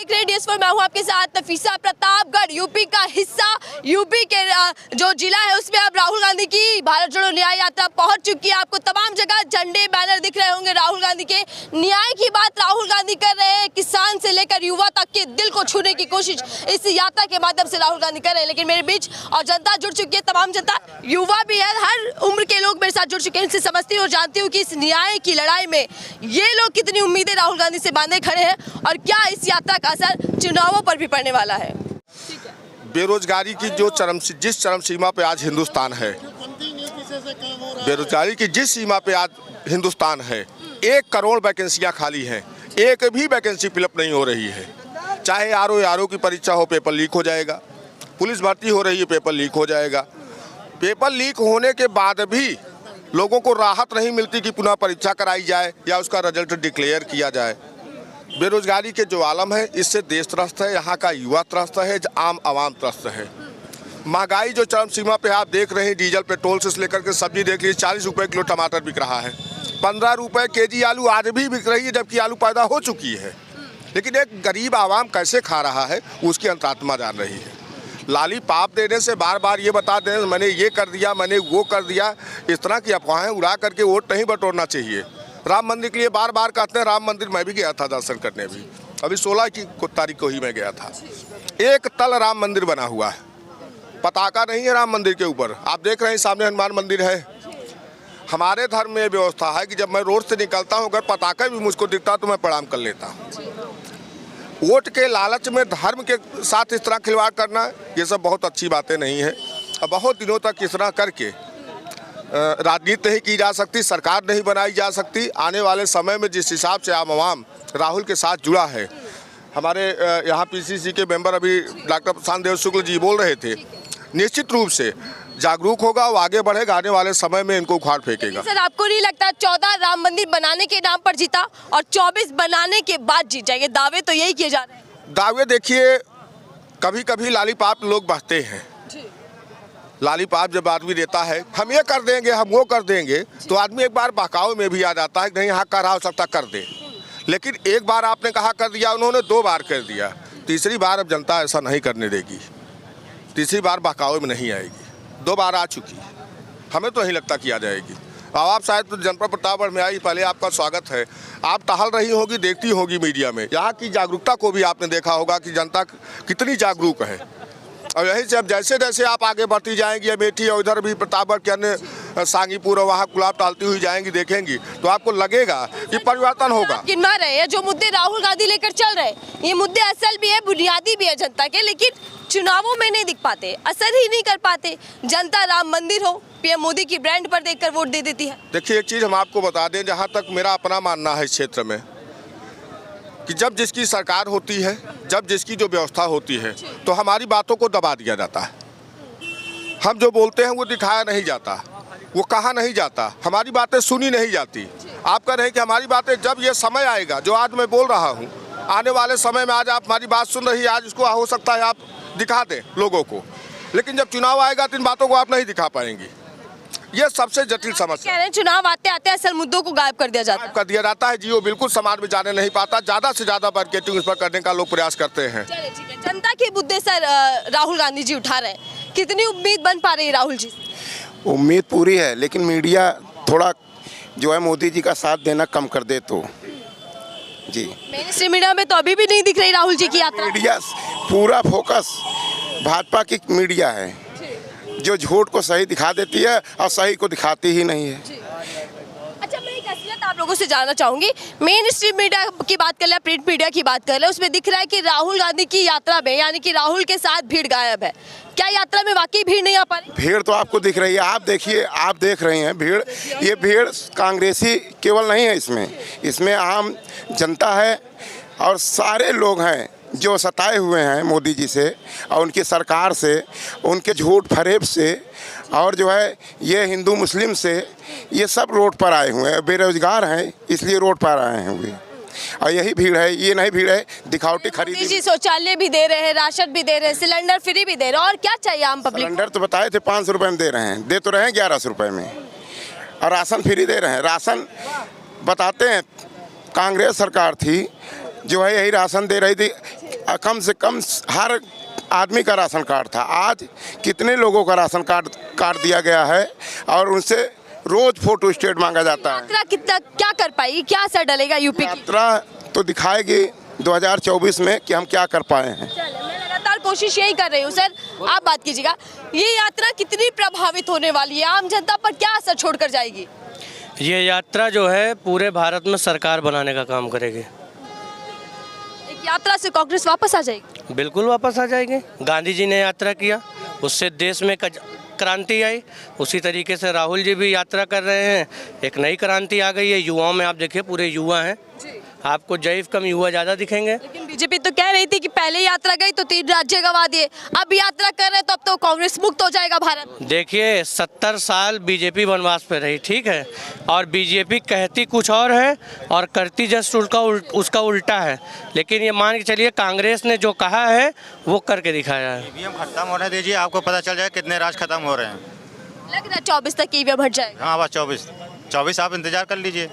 देख रहे हैं DS4, मैं हूं आपके साथ नफीसा। प्रतापगढ़ यूपी का हिस्सा, यूपी के जो जिला है उसमें अब राहुल गांधी की भारत जोड़ो न्याय यात्रा पहुंच चुकी है। आपको तमाम जगह झंडे बैनर दिख रहे होंगे राहुल गांधी के। न्याय की बात राहुल गांधी कर रहे हैं, किसान से लेकर युवा तक के दिल को छूने की कोशिश इस यात्रा के माध्यम से राहुल गांधी कर रहे हैं। लेकिन मेरे बीच और जनता जुड़ चुकी है, तमाम जनता, युवा भी है, हर उम्र के लोग मेरे साथ जुड़ चुके हैं। इनसे समझती हूँ और जानती हूँ कि इस न्याय की लड़ाई में ये लोग कितनी उम्मीदें राहुल गांधी से बांधे खड़े हैं और क्या इस यात्रा का असर चुनावों पर भी पड़ने वाला है। बेरोजगारी की जिस चरम सीमा पे आज हिंदुस्तान है, बेरोजगारी की जिस सीमा पे आज हिंदुस्तान है, 1 करोड़ वैकेंसियां खाली हैं, एक भी वैकेंसी फिलअप नहीं हो रही है। चाहे आरओ की परीक्षा हो, पेपर लीक हो जाएगा। पुलिस भर्ती हो रही है, पेपर लीक हो जाएगा। पेपर लीक होने के बाद भी लोगों को राहत नहीं मिलती कि पुनः परीक्षा कराई जाए या उसका रिजल्ट डिक्लेयर किया जाए। बेरोजगारी के जो आलम है, इससे देश त्रस्त है, यहाँ का युवा त्रस्त है, आम आवाम त्रस्त है। महंगाई जो चरम सीमा पे आप देख रहे हैं, डीजल पेट्रोल से लेकर के सब्जी देख लीजिए, 40 रुपये किलो टमाटर बिक रहा है, 15 रुपये केजी आलू आज भी बिक रही है, जबकि आलू पैदा हो चुकी है। लेकिन एक गरीब आवाम कैसे खा रहा है उसकी अंतरात्मा जान रही है। लाली पाप देने से बार बार ये बता दें मैंने ये कर दिया, मैंने वो कर दिया, इस तरह की अफवाहें उड़ा करके वोट नहीं बटोरना चाहिए। राम मंदिर के लिए बार बार कहते हैं, राम मंदिर मैं भी गया था दर्शन करने भी, अभी 16 की तारीख को ही मैं गया था। एक तल राम मंदिर बना हुआ है, पताका नहीं है राम मंदिर के ऊपर। आप देख रहे हैं सामने हनुमान मंदिर है। हमारे धर्म में व्यवस्था है कि जब मैं रोड से निकलता हूँ, अगर पताका भी मुझको दिखता तो मैं प्रणाम कर लेता हूँ। वोट के लालच में धर्म के साथ इस तरह खिलवाड़ करना, ये सब बहुत अच्छी बातें नहीं है। अब बहुत दिनों तक इस तरह करके राजनीति नहीं की जा सकती, सरकार नहीं बनाई जा सकती। आने वाले समय में जिस हिसाब से आम आवाम राहुल के साथ जुड़ा है, हमारे यहाँ PCC के मेंबर अभी डॉक्टर प्रशांत देव शुक्ल जी बोल रहे थे, निश्चित रूप से जागरूक होगा, वो आगे बढ़ेगा, आने वाले समय में इनको उखाड़ फेंकेगा। सर, आपको नहीं लगता 14 राम मंदिर बनाने के नाम पर जीता और 24 बनाने के बाद जीत जाएंगे? दावे तो यही किए जा रहे हैं। दावे देखिए, कभी कभी लालीपाप लोग बहते हैं। लालीपाप जब आदमी देता है, हम ये कर देंगे, हम वो कर देंगे, तो आदमी एक बार बहकावे में भी आ जाता है कि नहीं, हाँ कर रहा हो सकता कर दे। लेकिन एक बार आपने कहा कर दिया, उन्होंने 2 बार कर दिया, तीसरी बार अब जनता ऐसा नहीं करने देगी। तीसरी बार बहकावे में नहीं आएगी, 2 बार आ चुकी, हमें तो नहीं लगता कि आ जाएगी। अब आप शायद तो जनपद प्रतापगढ़ में आई, पहले आपका स्वागत है। आप टहल रही होगी, देखती होगी मीडिया में, यहाँ की जागरूकता को भी आपने देखा होगा कि जनता कितनी जागरूक है। और यही से अब जैसे जैसे आप आगे बढ़ती जाएंगी, अमेठी और इधर भी प्रतापगढ़ के अन्य सांगीपुर और वहाँ गुलाब टहलती हुई जाएंगी, देखेंगी तो आपको लगेगा कि परिवर्तन होगा। गिनवा रहे हैं जो मुद्दे राहुल गांधी लेकर चल रहे हैं, ये मुद्दे असल भी है, बुनियादी भी है जनता के, लेकिन चुनावों में नहीं दिख पाते, असर ही नहीं कर पाते। जनता राम मंदिर हो, PM मोदी की ब्रांड पर देखकर वोट दे देती है। देखिए एक चीज़ हम आपको बता दें, जहाँ तक मेरा अपना मानना है इस क्षेत्र में, कि जब जिसकी सरकार होती है, जब जिसकी जो व्यवस्था होती है, तो हमारी बातों को दबा दिया जाता है। हम जो बोलते हैं वो दिखाया नहीं जाता, वो कहा नहीं जाता, हमारी बातें सुनी नहीं जाती। आप कह रहे हैं कि हमारी बातें, जब ये समय आएगा जो आज मैं बोल रहा हूँ, आने वाले समय में आज आप हमारी बात सुन रही है, आज इसको हो सकता है आप दिखा दें लोगों को, लेकिन जब चुनाव आएगा तो इन बातों को आप नहीं दिखा पाएंगी। ये सबसे जटिल समस्या है। चुनाव आते आते असल मुद्दों को गायब कर दिया जाता है। जी, वो बिल्कुल समाज में जाने नहीं पाता। ज्यादा से ज्यादा मार्केटिंग इस पर करने का लोग प्रयास करते हैं। जनता के मुद्दे सर राहुल गांधी जी उठा रहे हैं, कितनी उम्मीद बन पा रही है राहुल जी? उम्मीद पूरी है, लेकिन मीडिया थोड़ा जो है मोदी जी का साथ देना कम कर दे तो जी। मेन स्ट्रीम मीडिया में तो अभी भी नहीं दिख रही राहुल जी की यात्रा। मीडिया पूरा फोकस भाजपा की मीडिया है, जो झूठ को सही दिखा देती है और सही को दिखाती ही नहीं है। अच्छा, मैं एक असलियत आप लोगों से जानना चाहूंगी, मेन स्ट्रीम मीडिया की बात कर ले, प्रिंट मीडिया की बात कर ले, उसमें दिख रहा है कि राहुल गांधी की यात्रा में, यानी कि राहुल के साथ भीड़ गायब है। क्या यात्रा में वाकई भीड़ नहीं आ पा रही? भीड़ तो आपको दिख रही है, आप देखिए, आप देख रहे हैं भीड़। ये भीड़ कांग्रेसी केवल नहीं है, इसमें आम जनता है और सारे लोग हैं जो सताए हुए हैं मोदी जी से और उनकी सरकार से, उनके झूठ फरेब से, और जो है ये हिंदू मुस्लिम से, ये सब रोड पर आए हुए हैं। बेरोजगार हैं इसलिए रोड पर आए हुए, और यही भीड़ है। ये नहीं भीड़ है दिखावटी खरीदी। जी, शौचालय भी दे रहे हैं, राशन भी दे रहे हैं, सिलेंडर फ्री भी दे रहे हैं, और क्या चाहिए आम पब्लिक? सिलेंडर तो बताए थे 500 रुपये में दे रहे हैं, दे तो रहे हैं 1100 रुपये में, और राशन फ्री दे रहे हैं। राशन बताते हैं कांग्रेस सरकार थी जो है यही राशन दे रही थी, कम से कम हर आदमी का राशन कार्ड था। आज कितने लोगों का राशन कार्ड काट दिया गया है और उनसे रोज फोटो स्टेट मांगा जाता है। यात्रा कितना क्या कर पाएगी, क्या असर डलेगा यूपी की? यात्रा तो दिखाएगी 2024 में कि हम क्या कर पाए हैं। चलिए, मैं लगातार कोशिश यही कर रही हूँ। सर, आप बात कीजिएगा, ये यात्रा कितनी प्रभावित होने वाली है, आम जनता पर क्या असर छोड़कर जाएगी? ये यात्रा जो है पूरे भारत में सरकार बनाने का काम करेगी। एक यात्रा से कांग्रेस वापस आ जाएगी? बिल्कुल वापस आ जाएगी। गांधी जी ने यात्रा किया, उससे देश में क्रांति आई। उसी तरीके से राहुल जी भी यात्रा कर रहे हैं, एक नई क्रांति आ गई है। युवाओं में आप देखिए पूरे युवा हैं, आपको जैव कम युवा ज़्यादा दिखेंगे। लेकिन बीजेपी तो कह रही थी कि पहले यात्रा गई तो 3 राज्य गंवा दिए, अब यात्रा कर रहे हैं तो अब तो कांग्रेस मुक्त हो जाएगा भारत। देखिए 70 साल बीजेपी वनवास पे रही, ठीक है, और बीजेपी कहती कुछ और है और करती जस्ट उसका उल्टा है। लेकिन ये मान के चलिए कांग्रेस ने जो कहा है वो करके दिखाया है। ईवीएम खत्म होने दीजिए, आपको पता चल जाए कितने राज खत्म हो रहे हैं। लग रहा है 24 तक ईवीएम हट जाएगा। हाँ बस 24 आप इंतजार कर लीजिए।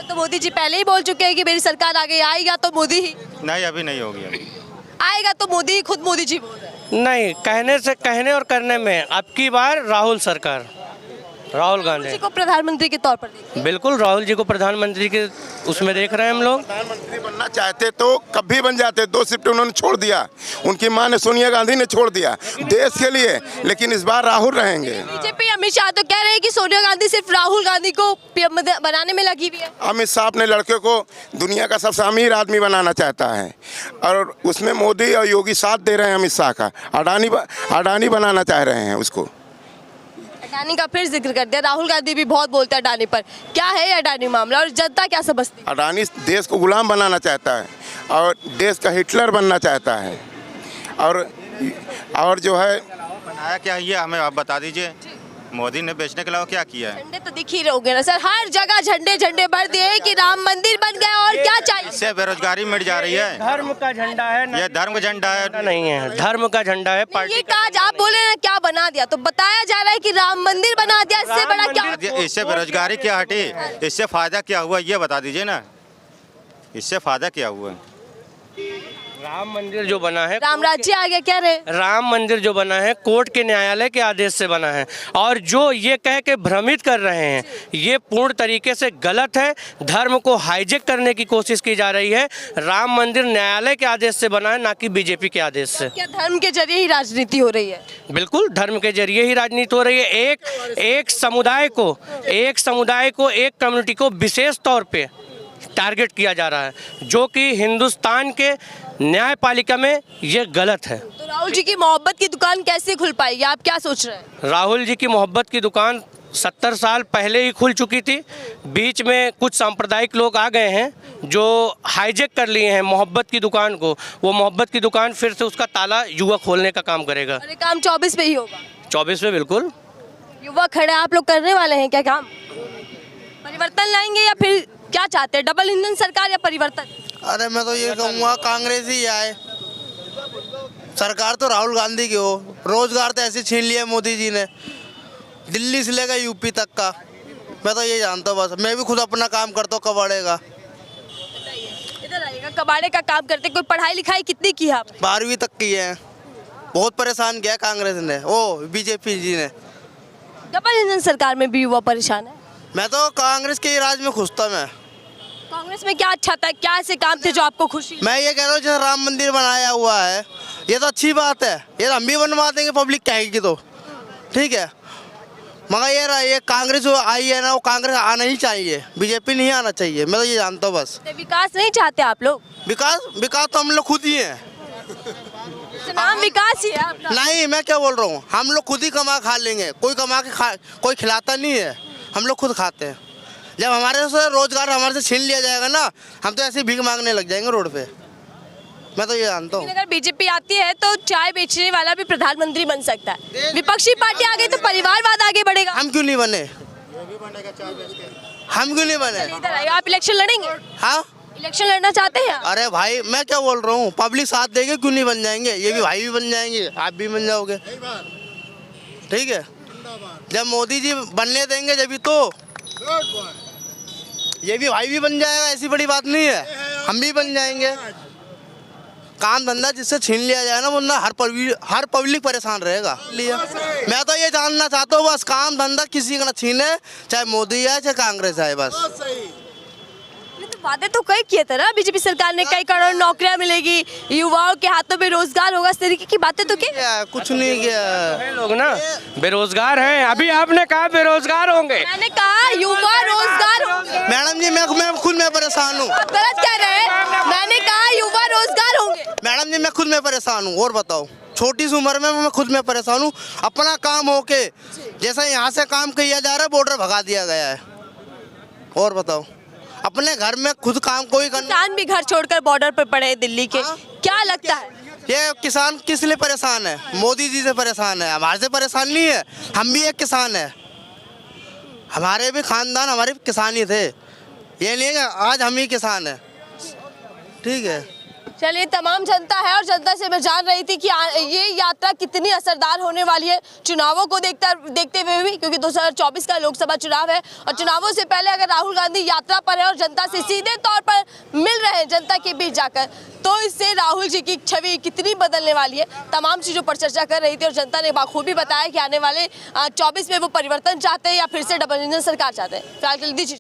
तो मोदी जी पहले ही बोल चुके हैं कि मेरी सरकार आ गई, आएगा तो मोदी ही नहीं अभी नहीं होगी, अभी आएगा तो मोदी ही, खुद मोदी जी बोल रहे हैं। नहीं, कहने और करने में अब की बार राहुल सरकार, राहुल गांधी जी को प्रधानमंत्री के तौर पर देखिए। बिल्कुल राहुल जी को प्रधानमंत्री के उसमें देख रहे हैं हम लोग। प्रधानमंत्री बनना चाहते तो कभी बन जाते, 2 शिफ्ट उन्होंने छोड़ दिया, उनकी मां ने सोनिया गांधी ने छोड़ दिया देश के लिए। लेकिन इस बार राहुल रहेंगे। बीजेपी अमित शाह तो कह रहे हैं कि सोनिया गांधी सिर्फ राहुल गांधी को पीएम बनाने में लगी हुई है। अमित शाह अपने लड़के को दुनिया का सबसे अमीर आदमी बनाना चाहता है और उसमें मोदी और योगी साथ दे रहे हैं अमित शाह का। अडानी बनाना चाह रहे हैं उसको। अडानी का फिर जिक्र कर दिया, राहुल गांधी भी बहुत बोलते हैं अडानी पर। क्या है अडानी मामला और जनता क्या समझती है? अडानी देश को गुलाम बनाना चाहता है और देश का हिटलर बनना चाहता है। और जो है बनाया क्या ये हमें आप बता दीजिए। मोदी ने बेचने के अलावा क्या किया है? झंडे तो दिख ही रहोगे ना सर, हर जगह झंडे भर दिए कि राम मंदिर बन गया, और क्या चाहिए? इससे बेरोजगारी मिट जा रही है। धर्म का झंडा है, ये धर्म का झंडा है नहीं है, धर्म का झंडा है। ये पार्टी काज आप बोले ना क्या बना दिया, तो बताया जा रहा है कि राम मंदिर बना दिया, इससे बड़ा क्या? इससे बेरोजगारी क्या हटी, इससे फायदा क्या हुआ ये बता दीजिए ना, इससे फायदा क्या हुआ? राम मंदिर जो बना है, राम राज्य आ गया कह रहे? राम मंदिर जो बना है कोर्ट के न्यायालय के आदेश से बना है। और जो ये कह के भ्रमित कर रहे हैं ये पूर्ण तरीके से गलत है। धर्म को हाईजेक करने की कोशिश की जा रही है। राम मंदिर न्यायालय के आदेश से बना है, ना कि बीजेपी के आदेश से। क्या धर्म के जरिए ही राजनीति हो रही है? बिल्कुल धर्म के जरिए ही राजनीति हो रही है। एक समुदाय को, एक कम्युनिटी को विशेष तौर पे टारगेट किया जा रहा है, जो कि हिंदुस्तान के न्यायपालिका में ये गलत है। तो राहुल जी की मोहब्बत की दुकान कैसे खुल पाएगी, आप क्या सोच रहे हैं? राहुल जी की मोहब्बत की दुकान 70 साल पहले ही खुल चुकी थी। बीच में कुछ सांप्रदायिक लोग आ गए हैं जो हाईजेक कर लिए हैं मोहब्बत की दुकान को। वो मोहब्बत की दुकान फिर से उसका ताला युवा खोलने का काम करेगा। और ये काम 24 में ही होगा? 24 में बिल्कुल। युवा खड़े, आप लोग करने वाले हैं क्या काम? परिवर्तन लाएंगे या फिर क्या चाहते हैं, डबल इंजन सरकार या परिवर्तन? अरे मैं तो ये कहूँगा कांग्रेस ही आए। सरकार तो राहुल गांधी की हो। रोजगार तो ऐसे छीन लिया मोदी जी ने, दिल्ली से लेकर यूपी तक का। मैं तो ये जानता हूँ, बस मैं भी खुद अपना काम करता हूँ कबाड़े का। इधर आइएगा, कबाड़े का काम करते। कोई पढ़ाई लिखाई कितनी की है आप? 12वीं तक की है। बहुत परेशान किया कांग्रेस ने, बीजेपी जी ने। डबल इंजन सरकार में भी युवा परेशान है। मैं तो कांग्रेस के राज में खुश था। मैं कांग्रेस में क्या अच्छा था, क्या ऐसे काम थे जो आपको खुशी? मैं ये कह रहा हूँ जैसे राम मंदिर बनाया हुआ है, ये तो अच्छी बात है, ये तो हम भी बनवा देंगे, पब्लिक कहेगी तो ठीक है। मगर ये कांग्रेस जो आई है ना, वो कांग्रेस आना ही चाहिए, बीजेपी नहीं आना चाहिए। मैं तो ये जानता हूँ बस। विकास नहीं चाहते आप लोग? विकास तो हम लोग खुद ही हैं। नाम विकास ही है आपका। नहीं, मैं क्या बोल रहा हूँ, हम लोग खुद ही कमा खा लेंगे। कोई कमा के कोई खिलाता नहीं है, हम लोग खुद खाते हैं। जब हमारे से रोजगार हमारे से छीन लिया जाएगा ना, हम तो ऐसे ही भीख मांगने लग जाएंगे रोड पे। मैं तो ये जानता हूँ। अगर बीजेपी आती है तो चाय बेचने वाला भी प्रधानमंत्री बन सकता है। विपक्षी पार्टी आ गई तो परिवारवाद आगे बढ़ेगा। हम क्यों नहीं बने? हम क्यों नहीं बने? इधर आइए, आप इलेक्शन लड़ेंगे? हाँ, इलेक्शन लड़ना चाहते हैं आप? अरे भाई मैं क्या बोल रहा हूँ, पब्लिक साथ देगी, क्यों नहीं बन जाएंगे? ये भी भाई भी बन जाएंगे, आप भी बन जाओगे, ठीक है। जब मोदी जी बनने देंगे जब तो ये भी भाई भी बन जाएगा, ऐसी बड़ी बात नहीं है, हम भी बन जाएंगे। काम धंधा जिससे छीन लिया जाए ना, वरना हर पब्लिक परेशान रहेगा। मैं तो ये जानना चाहता हूँ बस, काम धंधा किसी का ना छीने, चाहे मोदी आए चाहे कांग्रेस आए बस। वादे तो कई किए थे ना बीजेपी सरकार ने, कई करोड़ नौकरियां मिलेगी, युवाओं के हाथों में रोजगार होगा, इस तरीके की बातें तो की। कुछ नहीं किया। है लोग ना बेरोजगार हैं, अभी आपने कहा बेरोजगार होंगे, मैंने कहा युवा रोजगार होंगे। मैडम जी मैं खुद में परेशान हूँ। आप गलत कह रहे हैं, मैंने कहा युवा रोजगार होंगे। मैडम जी मैं खुद में परेशान हूँ। और बताओ, छोटी सी उम्र में मैं खुद में परेशान हूँ। अपना काम होके जैसा यहाँ से काम किया जा रहा है, बॉर्डर भगा दिया गया है। और बताओ, अपने घर में खुद काम कोई करना। किसान भी घर छोड़कर बॉर्डर पर पड़े हैं दिल्ली के, क्या लगता है? ये किसान किस लिए परेशान है? मोदी जी से परेशान है, हमारे से परेशान नहीं है। हम भी एक किसान है, हमारे भी खानदान हमारे भी किसान ही थे। ये नहीं है कि आज हम ही किसान हैं। ठीक है, चलिए, तमाम जनता है और जनता से मैं जान रही थी कि ये यात्रा कितनी असरदार होने वाली है चुनावों को देखते हुए भी, क्योंकि 2024 का लोकसभा चुनाव है और चुनावों से पहले अगर राहुल गांधी यात्रा पर है और जनता से सीधे तौर पर मिल रहे हैं जनता के बीच जाकर, तो इससे राहुल जी की छवि कितनी बदलने वाली है, तमाम चीज़ों पर चर्चा कर रही थी। और जनता ने बाखूबी बताया कि आने वाले 24 में वो परिवर्तन चाहते हैं या फिर से डबल इंजन सरकार चाहते हैं। फिलहाल के लिए दीजिए।